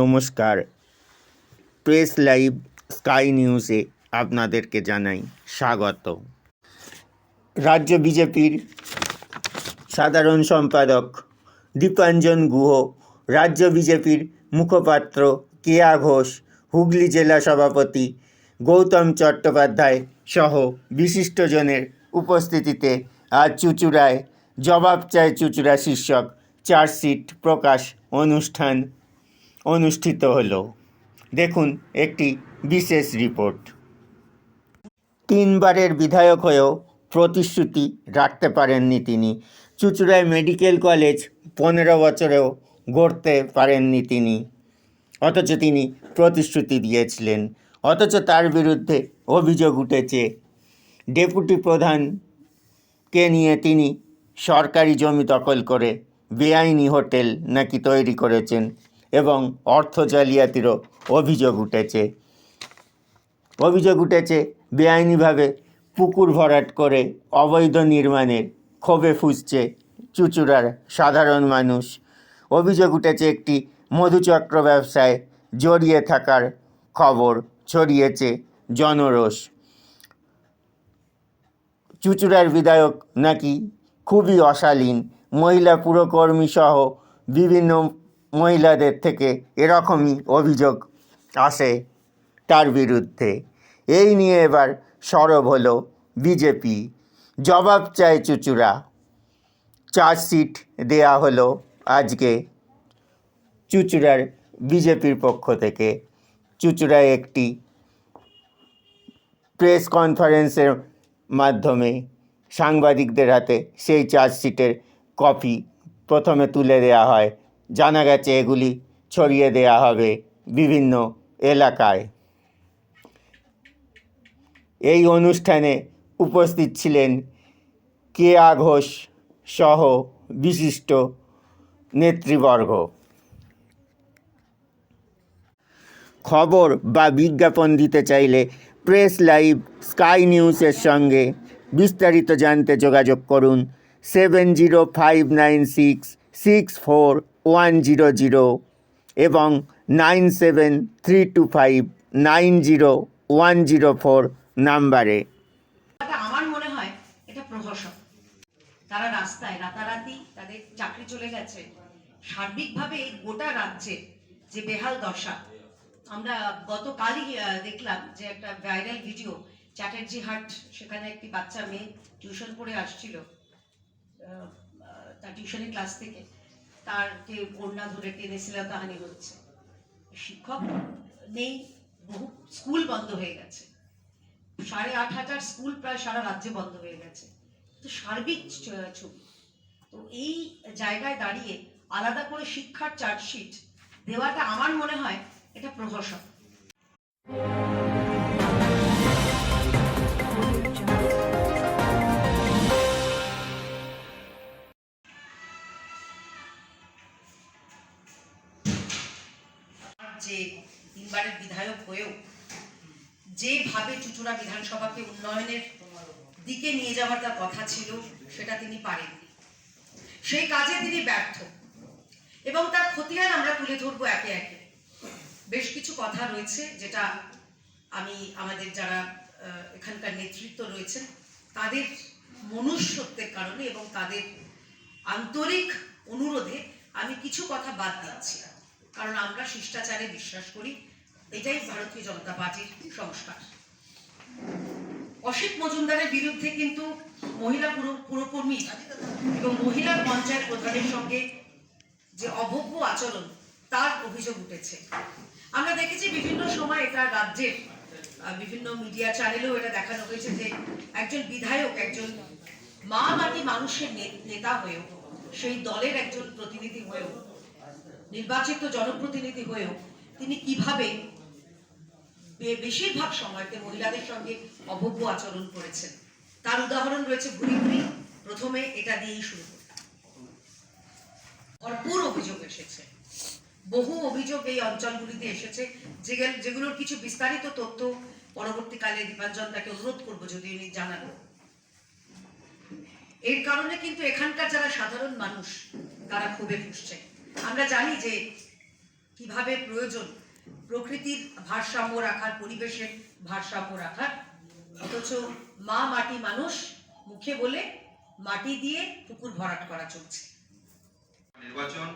নমস্কার, press live sky নিউজে আপনাদেরকে জানাই স্বাগত। রাজ্য বিজেপির সাধারণ সম্পাদক দীপাঞ্জন গুহ, রাজ্য বিজেপির মুখপাত্র কেয়া ঘোষ, হুগলি জেলা সভাপতি গৌতম চট্টোপাধ্যায় সহ বিশিষ্টজনের উপস্থিতিতে আজ চুঁচুড়ায় জবাব চায় চুঁচুড়া শীর্ষক চার্জশিট প্রকাশ অনুষ্ঠান অনুষ্ঠিত হলো। দেখুন একটি বিশেষ রিপোর্ট। 3 বারের বিধায়ক হয়েও প্রতিশ্রুতি রাখতে পারেননি তিনি। চুঁচুড়ায় মেডিকেল কলেজ 15 বছরেও গড়তে পারেননি তিনি, অথচ তিনি প্রতিশ্রুতি দিয়েছিলেন। অথচ তার বিরুদ্ধে অভিযোগ উঠেছে ডেপুটি প্রধানকে নিয়ে তিনি সরকারি জমি দখল করে বেআইনি হোটেল নাকি তৈরি করেছেন এবং অর্থ জালিয়াতিরও অভিযোগ উঠেছে বেআইনিভাবে পুকুর ভরাট করে অবৈধ নির্মাণের ক্ষোভে ফুঁসছে চুঁচুড়ার সাধারণ মানুষ। অভিযোগ উঠেছে একটি মধুচক্র ব্যবসায় জড়িয়ে থাকার খবর ছড়িয়েছে জনরোষ। চুঁচুড়ার বিধায়ক নাকি খুবই অশালীন, মহিলা পুরকর্মী সহ বিভিন্ন মহিলাদের থেকে এরকমই অভিযোগ আসে তার বিরুদ্ধে। এই নিয়ে এবার সরব হলো বিজেপি। জবাব চায় চুঁচুড়া, চার্জশিট দেয়া হলো আজকে চুঁচুড়ার বিজেপির পক্ষ থেকে। চুঁচুড়ায় একটি প্রেস কনফারেন্সের মাধ্যমে সাংবাদিকদের হাতে সেই চার্জশিটের কপি প্রথমে তুলে দেওয়া হয়। জানা গেছে এগুলি ছড়িয়ে দেওয়া হবে বিভিন্ন এলাকায়। এই অনুষ্ঠানে উপস্থিত ছিলেন কেয়া ঘোষ সহ বিশিষ্ট নেতৃবর্গ। খবর বা বিজ্ঞাপন দিতে চাইলে প্রেস লাইভ স্কাই নিউজের সঙ্গে বিস্তারিত জানতে যোগাযোগ করুন 7059664100 এবং 9732590104 নাম্বারে। আমার মনে হয় এটা প্রহসন। তারা রাস্তায় রাতারাতি তাদের চাকরি চলে গেছে। সার্বিকভাবে এই গোটা রাজ্যে যে বেহাল দশা, আমরা গতকালই দেখলাম যে একটা ভাইরাল ভিডিও, চ্যাটার্জি হাট, সেখানে একটি বাচ্চা মেয়ে টিউশন পড়ে আসছিল, তার টিউশনের ক্লাস থেকে তারকে ওড়না ধরে টেনে শ্লীলতাহানি হচ্ছে। শিক্ষক নেই, বহু স্কুল বন্ধ হয়ে গেছে, 8,500 স্কুল প্রায় সারা রাজ্যে বন্ধ হয়ে গেছে। তো সার্বিক ছবি। তো এই জায়গায় দাঁড়িয়ে আলাদা করে শিক্ষার চার্জশিট দেওয়াটা আমার মনে হয় এটা প্রহসন। যে 3 বারের বিধায়ক হয়েও যেভাবে চুঁচুড়া বিধানসভাকে উন্নয়নের দিকে নিয়ে যাওয়ার তার কথা ছিল সেটা তিনি পারেননি। সেই কাজে তিনি ব্যর্থ এবং তার খতিয়ান আমরা তুলে ধরবো একে একে। বেশ কিছু কথা রয়েছে যেটা আমি আমাদের যারা এখানকার নেতৃত্ব রয়েছেন তাদের মনুষ্যত্বের কারণে এবং তাদের আন্তরিক অনুরোধে আমি কিছু কথা বাদ দিচ্ছি, কারণ আমরা শিষ্টাচারে বিশ্বাস করি। এটাই ভারতীয় জনতা পার্টির সংস্কার। অসিত মজুমদারের বিরুদ্ধে কিন্তু মহিলা পুরকর্মী এবং মহিলা পঞ্চায়েত প্রধানের সঙ্গে যে অভব্য আচরণ তার অভিযোগ উঠেছে। আমরা দেখেছি বিভিন্ন সময় এটা রাজ্যের বিভিন্ন মিডিয়া চ্যানেলেও এটা দেখানো হয়েছে যে একজন বিধায়ক, একজন মা মাটি মানুষের নেতা হয়েও, সেই দলের একজন প্রতিনিধি হয়েও, নির্বাচিত জনপ্রতিনিধি হয়েও তিনি কিভাবে বেশিরভাগ সময়তে মহিলাদের সঙ্গে অভব্য আচরণ করেছেন তার উদাহরণ রয়েছে ভুরি ভুরি। প্রথমে এটা দিয়েই শুরু করলাম। ভরপুর অভিযোগ এসেছে, বহু অভিযোগ এই অঞ্চলগুলিতে এসেছে, যেগুলোর কিছু বিস্তারিত তথ্য পরবর্তীকালে দীপাঞ্জন তাকে অনুরোধ করবো যদি উনি জানান। এর কারণে কিন্তু এখানকার যারা সাধারণ মানুষ তারা ক্ষোভে ফুঁসছে। আমরা জানি যে কিভাবে প্রয়োজন প্রকৃতির ভারসাম্য রাখার, পরিবেশের ভারসাম্য রাখার, অথচ মা মাটি মানুষ মুখে বলে মাটি দিয়ে পুকুর ভরাট করা চলছে। নির্বাচন,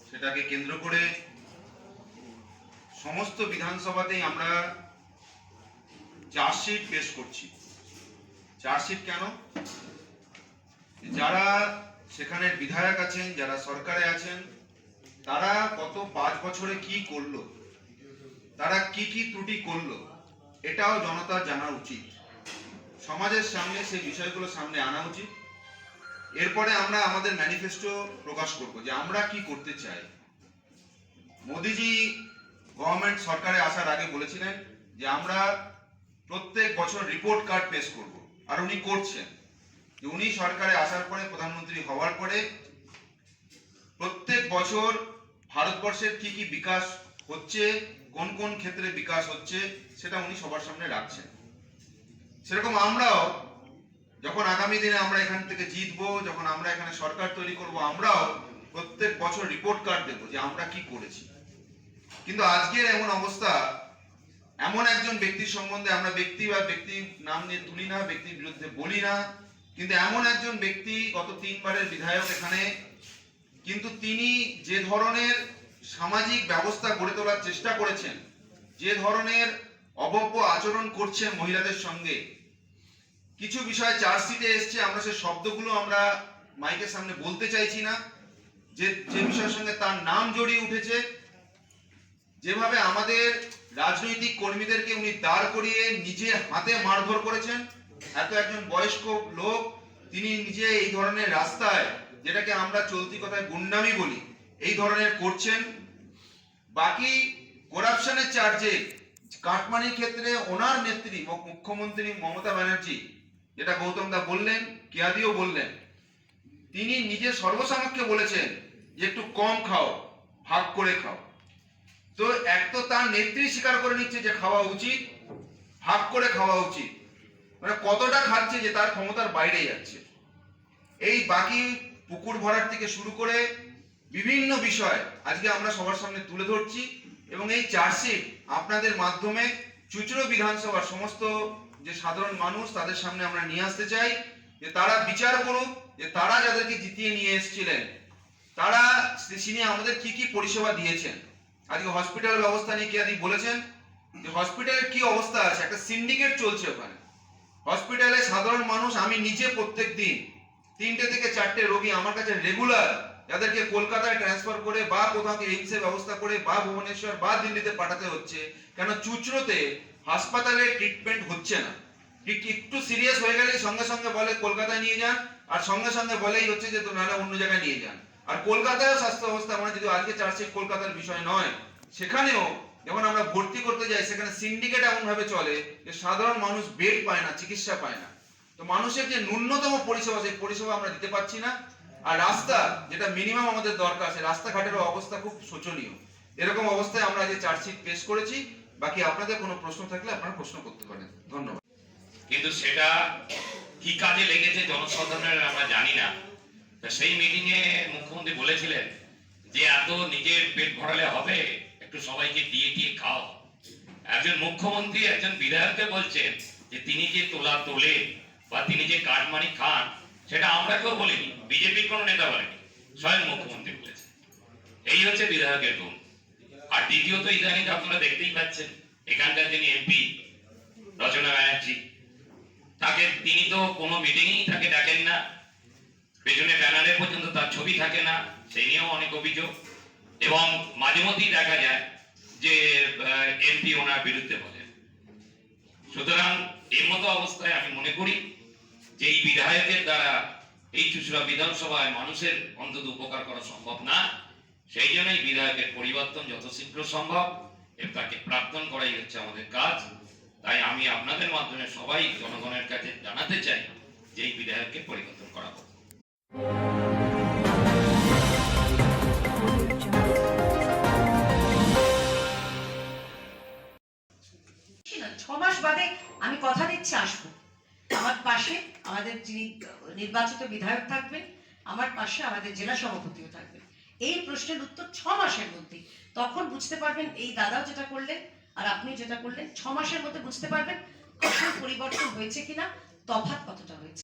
সেটাকে কেন্দ্র করে সমস্ত বিধানসভাতেই আমরা চার্জশিট পেশ করছি। চার্জশিট কেন? যারা সেখানে বিধায়ক আছেন, যারা সরকারে আছেন, তারা গত 5 বছরে কি করলো, তারা কি কি ত্রুটি করলো, এটাও জনতার জানা উচিত। সমাজের সামনে সেই বিষয়গুলো সামনে আনা উচিত। এরপরে আমরা আমাদের ম্যানিফেস্টো প্রকাশ করব যে আমরা কি করতে চাই। মোদিজি গভর্নমেন্ট সরকারে আসার আগে বলেছিলেন যে আমরা প্রত্যেক বছর রিপোর্ট কার্ড পেশ করব, আর উনি করছেন। যে উনি সরকারে আসার পরে, প্রধানমন্ত্রী হওয়ার পরে প্রত্যেক বছর ভারতবর্ষের কি কি বিকাশ হচ্ছে, কোন কোন ক্ষেত্রে বিকাশ হচ্ছে, সেটা উনি সবার সামনে রাখছেন। সেরকম আমরাও যখন আগামী দিনে আমরা এখান থেকে জিতবো, যখন আমরা এখানে সরকার তৈরি করব, আমরাও প্রত্যেক বছর রিপোর্ট কার্ড দেবো যে আমরা কি করেছি। কিন্তু আজকের এমন অবস্থা, এমন একজন ব্যক্তির সম্বন্ধে আমরা ব্যক্তি বা ব্যক্তির নাম নিয়ে তুলি না, ব্যক্তির বিরুদ্ধে বলি না, কিন্তু এমন একজন ব্যক্তি গত 3 বারের বিধায়ক এখানে, কিন্তু তিনি যে ধরনের সামাজিক ব্যবস্থা গড়ে তোলার চেষ্টা করেছেন, যে ধরনের অভব্য আচরণ করছেন মহিলাদের সঙ্গে, কিছু বিষয় চার্জশিটে এসছে, আমরা সেই শব্দগুলো আমরা মাইকের সামনে বলতে চাইছি না, যে যে বিষয়ের সঙ্গে তার নাম জড়িয়ে উঠেছে। যেভাবে আমাদের রাজনৈতিক কর্মীদেরকে উনি দাঁড় করিয়ে নিজে হাতে মারধর করেছেন, এত একজন বয়স্ক লোক, তিনি নিজে এই ধরনের রাস্তায়, যেটাকে আমরা চলতি কথায় গুন্ডামি বলি, এই ধরনের করছেন। বাকি করাপশনের চার্জে কাটমানির ক্ষেত্রে ওনার নেত্রী মুখ্যমন্ত্রী মমতা ব্যানার্জি, যেটা গৌতম দা বললেন, কেয়াদিও বললেন, তিনি নিজে সর্বসমক্ষে বলেছেন যে একটু কম খাও, ভাগ করে খাও। তো এক তো তার নেত্রী স্বীকার করে নিচ্ছে যে খাওয়া উচিত, ভাগ করে খাওয়া উচিত, মানে কতটা খাচ্ছে যে তার ক্ষমতার বাইরে যাচ্ছে। এই বাকি পুকুর ভরাট থেকে শুরু করে বিভিন্ন বিষয় আজকে আমরা সবার সামনে তুলে ধরছি, এবং এই চার্জশিট আপনাদের মাধ্যমে চুঁচুড়া বিধানসভার সমস্ত যে সাধারণ মানুষ, তাদের সামনে আমরা নিয়ে আসতে চাই যে তারা বিচার করুক যে তারা যাদেরকে জিতিয়ে নিয়ে এসেছিলেন, তারা তিনি আমাদের কি কি পরিষেবা দিয়েছেন। আজকে হসপিটাল ব্যবস্থা নিয়ে কেয়াদি বলেছেন যে হসপিটালের কি অবস্থা আছে, একটা সিন্ডিকেট চলছে ওখানে। হসপিটালে সাধারণ মানুষ, আমি নিজে প্রত্যেক দিন 3টে থেকে 4টে রোগী আমার কাছে রেগুলার, যাদেরকে কলকাতায় ট্রান্সফার করে বা কোথাও এইমসের ব্যবস্থা করে বা ভুবনেশ্বর বা দিল্লিতে পাঠাতে হচ্ছে। কেন? চুঁচুড়োতে হাসপাতালে ট্রিটমেন্ট হচ্ছে না। একটু সিরিয়াস হয়ে গেলে সঙ্গে সঙ্গে বলে কলকাতায় নিয়ে যান, আর সঙ্গে সঙ্গে বলেই হচ্ছে যে নাহলে অন্য জায়গায় নিয়ে যান। আর কলকাতায় স্বাস্থ্য ব্যবস্থা, মানে যদি আজকে চার্জশিট কলকাতার বিষয় নয়, সেখানেও যখন আমরা ভর্তি করতে যাই, সেখানে সিন্ডিকেট এমন ভাবে চলে যে সাধারণ মানুষ বেড পায় না, চিকিৎসা পায় না। তো মানুষের যে ন্যূনতম পরিষেবা, সেই পরিষেবা আমরা দিতে পারছি না। আর রাস্তা, যেটা মিনিমাম আমাদের দরকার, সেই রাস্তাঘাটের অবস্থা খুব শোচনীয়। এরকম অবস্থায় আমরা যে চার্জশিট পেশ করেছি। বাকি আপনাদের কোনো প্রশ্ন থাকলে আপনারা প্রশ্ন করতে পারেন। ধন্যবাদ। কিন্তু সেটা কি কাজে লেগেছে জনসাধারণের আমরা জানি না। সেই মিটিং এ মুখ্যমন্ত্রী বলেছিলেন যে এত নিজের পেট ভরালে হবে, একটু সবাইকে দিয়ে দিয়ে খাও। একজন মুখ্যমন্ত্রী একজন বিধায়ককে বলছেন যে তিনি যে তোলা তোলে বা তিনি যে কাটমানি খান, সেটা আমরা কেউ বলিনি, বিজেপির কোনো নেতা বলেনি, স্বয়ং মুখ্যমন্ত্রী বলেছেন। এই হচ্ছে বিধায়কের গুণ। আর দ্বিতীয়ত ইদানিং আপনারা দেখতেই পাচ্ছেন, এখানকার যিনি এমপি রচনা ব্যানার্জি, তিনি তো কোনো মিটিংই তাকে ডাকেন না, পেছনে ব্যানারে পর্যন্ত তার ছবি থাকে না, সেই নিয়েও অনেক অভিযোগ। এবং মাঝে মধ্যেই দেখা যায় যে এমপি ওনার বিরুদ্ধে বলেন। সুতরাং এর মতো অবস্থায় আমি মনে করি যে এই বিধায়কের দ্বারা এই চুঁচুড়া বিধানসভায় মানুষের অন্তত উপকার করা সম্ভব না। সেই জন্যই বিধায়কের পরিবর্তন যত শীঘ্র সম্ভব তাকে প্রার্থনা করাই হচ্ছে আমাদের কাজ। তাই আমি আপনাদের মাধ্যমে সবাই জনগণের কাছে জানাতে চাই যে এই বিধায়ককে পরিবর্তন করা হোক। 6 মাস বাদে আমি কথা দিচ্ছি আসবো। আমার পাশে আমাদের যিনি নির্বাচিত বিধায়ক থাকবেন, আমার পাশে আমাদের জেলা সভাপতিও থাকবেন। এই প্রশ্নের উত্তর 6 মাসের মধ্যে। তখন বুঝতে পারবেন এই দাদাও যেটা করলেন আর আপনি যেটা করলেন, 6 মাসের মধ্যে বুঝতে পারবেন আসল পরিবর্তন হয়েছে কিনা, তফাৎ কতটা হয়েছে।